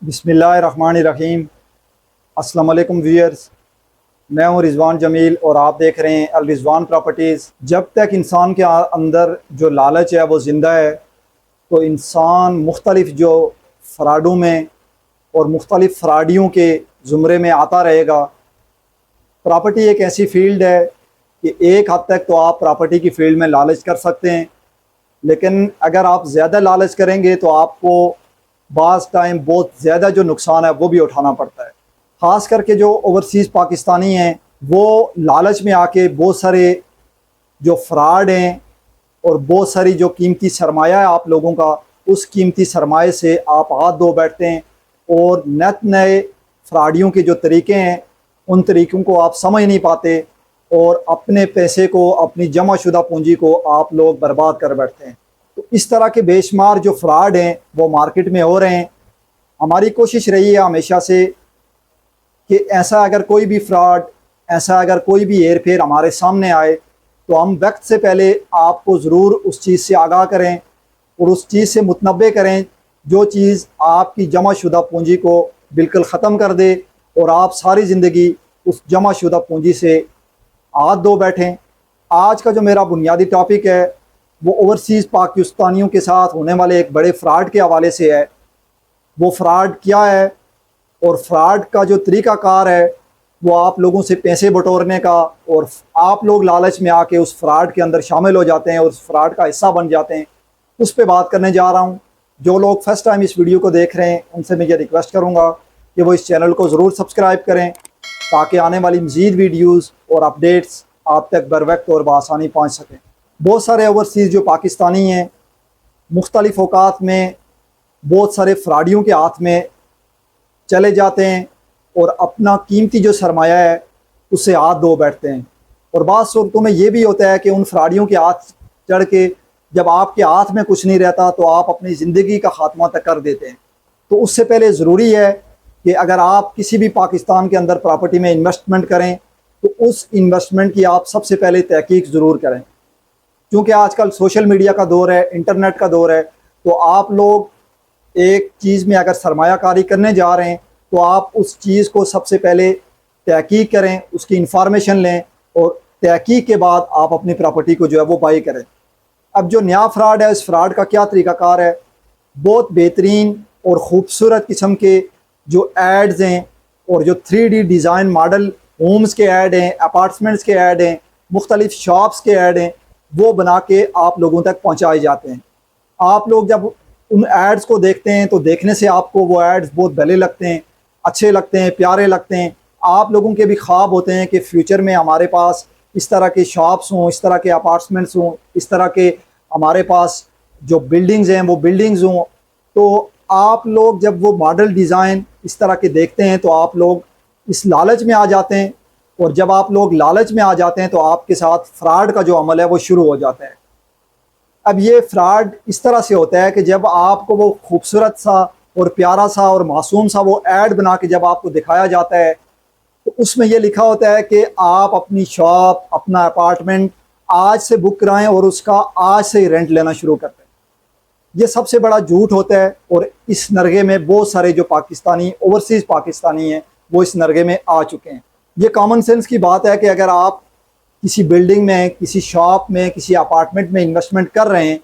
بسم اللہ الرحمن الرحیم۔ السلام علیکم ویئرز، میں ہوں رضوان جمیل اور آپ دیکھ رہے ہیں الرضوان پراپرٹیز۔ جب تک انسان کے اندر جو لالچ ہے وہ زندہ ہے تو انسان مختلف جو فراڈوں میں اور مختلف فراڈیوں کے زمرے میں آتا رہے گا۔ پراپرٹی ایک ایسی فیلڈ ہے کہ ایک حد تک تو آپ پراپرٹی کی فیلڈ میں لالچ کر سکتے ہیں، لیکن اگر آپ زیادہ لالچ کریں گے تو آپ کو بعض ٹائم بہت زیادہ جو نقصان ہے وہ بھی اٹھانا پڑتا ہے۔ خاص کر کے جو اوورسیز پاکستانی ہیں وہ لالچ میں آ کے بہت سارے جو فراڈ ہیں اور بہت ساری جو قیمتی سرمایہ ہے آپ لوگوں کا، اس قیمتی سرمایہ سے آپ ہاتھ دھو بیٹھتے ہیں اور نت نئے فراڈیوں کے جو طریقے ہیں ان طریقوں کو آپ سمجھ نہیں پاتے اور اپنے پیسے کو، اپنی جمع شدہ پونجی کو آپ لوگ برباد کر بیٹھتے ہیں۔ تو اس طرح کے بے شمار جو فراڈ ہیں وہ مارکیٹ میں ہو رہے ہیں۔ ہماری کوشش رہی ہے ہمیشہ سے کہ ایسا اگر کوئی بھی فراڈ، ایسا اگر کوئی بھی ہیر پھیر ہمارے سامنے آئے تو ہم وقت سے پہلے آپ کو ضرور اس چیز سے آگاہ کریں اور اس چیز سے متنبع کریں جو چیز آپ کی جمع شدہ پونجی کو بالکل ختم کر دے اور آپ ساری زندگی اس جمع شدہ پونجی سے ہاتھ دھو بیٹھیں۔ آج کا جو میرا بنیادی ٹاپک ہے وہ اوورسیز پاکستانیوں کے ساتھ ہونے والے ایک بڑے فراڈ کے حوالے سے ہے۔ وہ فراڈ کیا ہے اور فراڈ کا جو طریقہ کار ہے وہ آپ لوگوں سے پیسے بٹورنے کا، اور آپ لوگ لالچ میں آ کے اس فراڈ کے اندر شامل ہو جاتے ہیں اور اس فراڈ کا حصہ بن جاتے ہیں، اس پہ بات کرنے جا رہا ہوں۔ جو لوگ فرسٹ ٹائم اس ویڈیو کو دیکھ رہے ہیں ان سے میں یہ ریکویسٹ کروں گا کہ وہ اس چینل کو ضرور سبسکرائب کریں تاکہ آنے والی مزید ویڈیوز اور اپڈیٹس آپ تک بر وقت اور بآسانی پہنچ سکیں۔ بہت سارے اوورسیز جو پاکستانی ہیں مختلف اوقات میں بہت سارے فراڈیوں کے ہاتھ میں چلے جاتے ہیں اور اپنا قیمتی جو سرمایہ ہے اسے ہاتھ دھو بیٹھتے ہیں، اور بعض صورتوں میں یہ بھی ہوتا ہے کہ ان فراڈیوں کے ہاتھ چڑھ کے جب آپ کے ہاتھ میں کچھ نہیں رہتا تو آپ اپنی زندگی کا خاتمہ تک کر دیتے ہیں۔ تو اس سے پہلے ضروری ہے کہ اگر آپ کسی بھی پاکستان کے اندر پراپرٹی میں انویسٹمنٹ کریں تو اس انویسٹمنٹ کی آپ سب سے پہلے تحقیق ضرور کریں، کیونکہ آج کل سوشل میڈیا کا دور ہے، انٹرنیٹ کا دور ہے، تو آپ لوگ ایک چیز میں اگر سرمایہ کاری کرنے جا رہے ہیں تو آپ اس چیز کو سب سے پہلے تحقیق کریں، اس کی انفارمیشن لیں اور تحقیق کے بعد آپ اپنی پراپرٹی کو جو ہے وہ بائی کریں۔ اب جو نیا فراڈ ہے اس فراڈ کا کیا طریقہ کار ہے؟ بہت بہترین اور خوبصورت قسم کے جو ایڈز ہیں اور جو 3D ڈیزائن ماڈل ہومز کے ایڈ ہیں، اپارٹمنٹس کے ایڈ ہیں، مختلف شاپس کے ایڈ ہیں، وہ بنا کے آپ لوگوں تک پہنچائے جاتے ہیں۔ آپ لوگ جب ان ایڈز کو دیکھتے ہیں تو دیکھنے سے آپ کو وہ ایڈز بہت بھلے لگتے ہیں، اچھے لگتے ہیں، پیارے لگتے ہیں۔ آپ لوگوں کے بھی خواب ہوتے ہیں کہ فیوچر میں ہمارے پاس اس طرح کے شاپس ہوں، اس طرح کے اپارٹمنٹس ہوں، اس طرح کے ہمارے پاس جو بلڈنگز ہیں وہ بلڈنگز ہوں۔ تو آپ لوگ جب وہ ماڈل ڈیزائن اس طرح کے دیکھتے ہیں تو آپ لوگ اس لالچ میں آ جاتے ہیں، اور جب آپ لوگ لالچ میں آ جاتے ہیں تو آپ کے ساتھ فراڈ کا جو عمل ہے وہ شروع ہو جاتا ہے۔ اب یہ فراڈ اس طرح سے ہوتا ہے کہ جب آپ کو وہ خوبصورت سا اور پیارا سا اور معصوم سا وہ ایڈ بنا کے جب آپ کو دکھایا جاتا ہے تو اس میں یہ لکھا ہوتا ہے کہ آپ اپنی شاپ، اپنا اپارٹمنٹ آج سے بک کرائیں اور اس کا آج سے ہی رینٹ لینا شروع کرتے ہیں۔ یہ سب سے بڑا جھوٹ ہوتا ہے، اور اس نرغے میں بہت سارے جو پاکستانی، اوورسیز پاکستانی ہیں وہ اس نرغے میں آ چکے ہیں۔ یہ کامن سینس کی بات ہے کہ اگر آپ کسی بلڈنگ میں، کسی شاپ میں، کسی اپارٹمنٹ میں انویسٹمنٹ کر رہے ہیں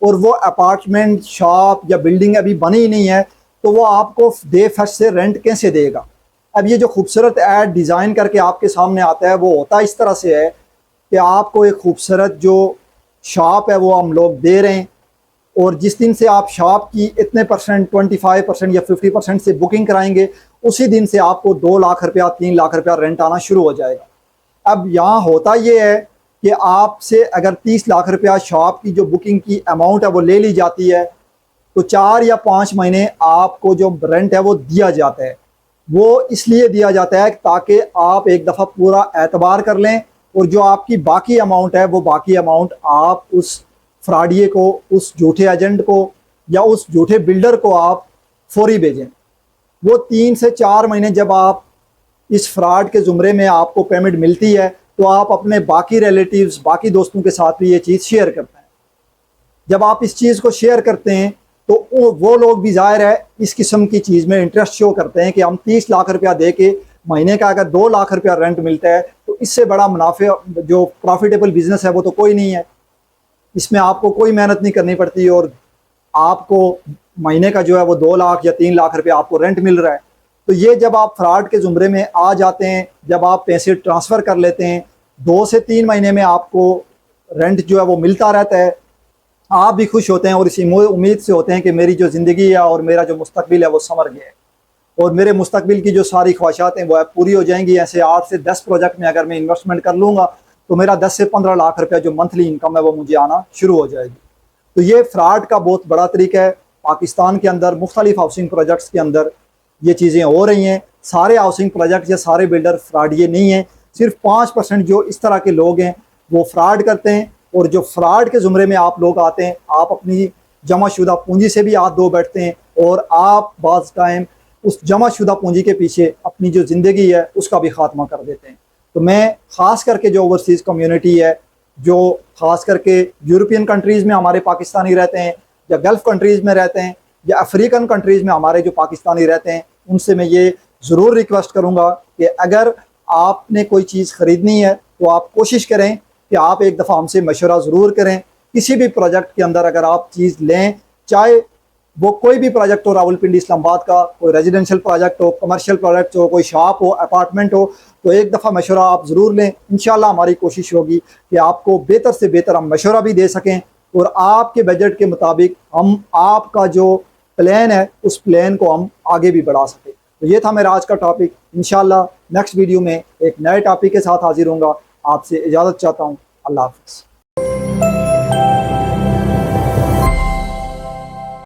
اور وہ اپارٹمنٹ، شاپ یا بلڈنگ ابھی بنی ہی نہیں ہے تو وہ آپ کو ڈے فرسٹ سے رینٹ کیسے دے گا؟ اب یہ جو خوبصورت ایڈ ڈیزائن کر کے آپ کے سامنے آتا ہے وہ ہوتا اس طرح سے ہے کہ آپ کو ایک خوبصورت جو شاپ ہے وہ ہم لوگ دے رہے ہیں، اور جس دن سے آپ شاپ کی اتنے پرسنٹ، 25% یا 50% سے بکنگ کرائیں گے اسی دن سے آپ کو 2 لاکھ روپیہ، 3 لاکھ روپیہ رینٹ آنا شروع ہو جائے گا۔ اب یہاں ہوتا یہ ہے کہ آپ سے اگر 30 لاکھ روپیہ شاپ کی جو بکنگ کی اماؤنٹ ہے وہ لے لی جاتی ہے تو 4 یا 5 مہینے آپ کو جو رینٹ ہے وہ دیا جاتا ہے۔ وہ اس لیے دیا جاتا ہے تاکہ آپ ایک دفعہ پورا اعتبار کر لیں، اور جو آپ کی باقی اماؤنٹ ہے وہ باقی اماؤنٹ آپ اس فراڈیے کو، اس جھوٹے ایجنٹ کو یا اس جھوٹے بلڈر کو آپ فوری بھیجیں۔ وہ 3 سے 4 مہینے جب آپ اس فراڈ کے زمرے میں آپ کو پیمنٹ ملتی ہے تو آپ اپنے باقی ریلیٹیوز، باقی دوستوں کے ساتھ بھی یہ چیز شیئر کرتے ہیں۔ جب آپ اس چیز کو شیئر کرتے ہیں تو وہ لوگ بھی ظاہر ہے اس قسم کی چیز میں انٹرسٹ شو کرتے ہیں کہ ہم 30 لاکھ روپیہ دے کے مہینے کا اگر 2 لاکھ روپیہ رینٹ ملتا ہے تو اس سے بڑا منافع جو پروفیٹیبل بزنس ہے وہ تو کوئی نہیں ہے. اس میں آپ کو کوئی محنت نہیں کرنی پڑتی اور آپ کو مہینے کا جو ہے وہ 2 لاکھ یا 3 لاکھ روپیہ آپ کو رینٹ مل رہا ہے. تو یہ جب آپ فراڈ کے زمرے میں آ جاتے ہیں، جب آپ پیسے ٹرانسفر کر لیتے ہیں، 2 سے 3 مہینے میں آپ کو رینٹ جو ہے وہ ملتا رہتا ہے، آپ بھی خوش ہوتے ہیں اور اسی امید سے ہوتے ہیں کہ میری جو زندگی ہے اور میرا جو مستقبل ہے وہ سنور گیا ہے اور میرے مستقبل کی جو ساری خواہشات ہیں وہ پوری ہو جائیں گی. ایسے 8 سے 10 پروجیکٹ میں اگر میں انویسٹمنٹ کر لوں گا تو میرا 10 سے 15 لاکھ روپیہ جو منتھلی انکم ہے وہ مجھے آنا شروع ہو جائے گی. تو یہ فراڈ کا بہت بڑا طریقہ ہے. پاکستان کے اندر مختلف ہاؤسنگ پروجیکٹس کے اندر یہ چیزیں ہو رہی ہیں. سارے ہاؤسنگ پروجیکٹ یا سارے بلڈر فراڈ یہ نہیں ہیں، صرف 5% جو اس طرح کے لوگ ہیں وہ فراڈ کرتے ہیں. اور جو فراڈ کے زمرے میں آپ لوگ آتے ہیں، آپ اپنی جمع شدہ پونجی سے بھی ہاتھ دھو بیٹھتے ہیں اور آپ بعض ٹائم اس جمع شدہ پونجی کے پیچھے اپنی جو زندگی ہے اس کا بھی خاتمہ کر دیتے ہیں. تو میں خاص کر کے جو اوورسیز کمیونٹی ہے، جو خاص کر کے یورپین کنٹریز میں ہمارے پاکستانی رہتے ہیں یا گلف کنٹریز میں رہتے ہیں یا افریقن کنٹریز میں ہمارے جو پاکستانی رہتے ہیں، ان سے میں یہ ضرور ریکویسٹ کروں گا کہ اگر آپ نے کوئی چیز خریدنی ہے تو آپ کوشش کریں کہ آپ ایک دفعہ ہم سے مشورہ ضرور کریں. کسی بھی پروجیکٹ کے اندر اگر آپ چیز لیں، چاہے وہ کوئی بھی پروجیکٹ ہو، راولپنڈی اسلام آباد کا کوئی ریزیڈینشیل پروجیکٹ ہو، کمرشل پروجیکٹ ہو، کوئی شاپ ہو، اپارٹمنٹ ہو، تو ایک دفعہ مشورہ آپ ضرور لیں. انشاءاللہ ہماری کوشش ہوگی کہ آپ کو بہتر سے بہتر ہم مشورہ بھی دے سکیں اور آپ کے بجٹ کے مطابق ہم آپ کا جو پلان ہے اس پلان کو ہم آگے بھی بڑھا سکیں. تو یہ تھا میرا آج کا ٹاپک. انشاءاللہ نیکسٹ ویڈیو میں ایک نئے ٹاپک کے ساتھ حاضر ہوں گا. آپ سے اجازت چاہتا ہوں. اللہ حافظ.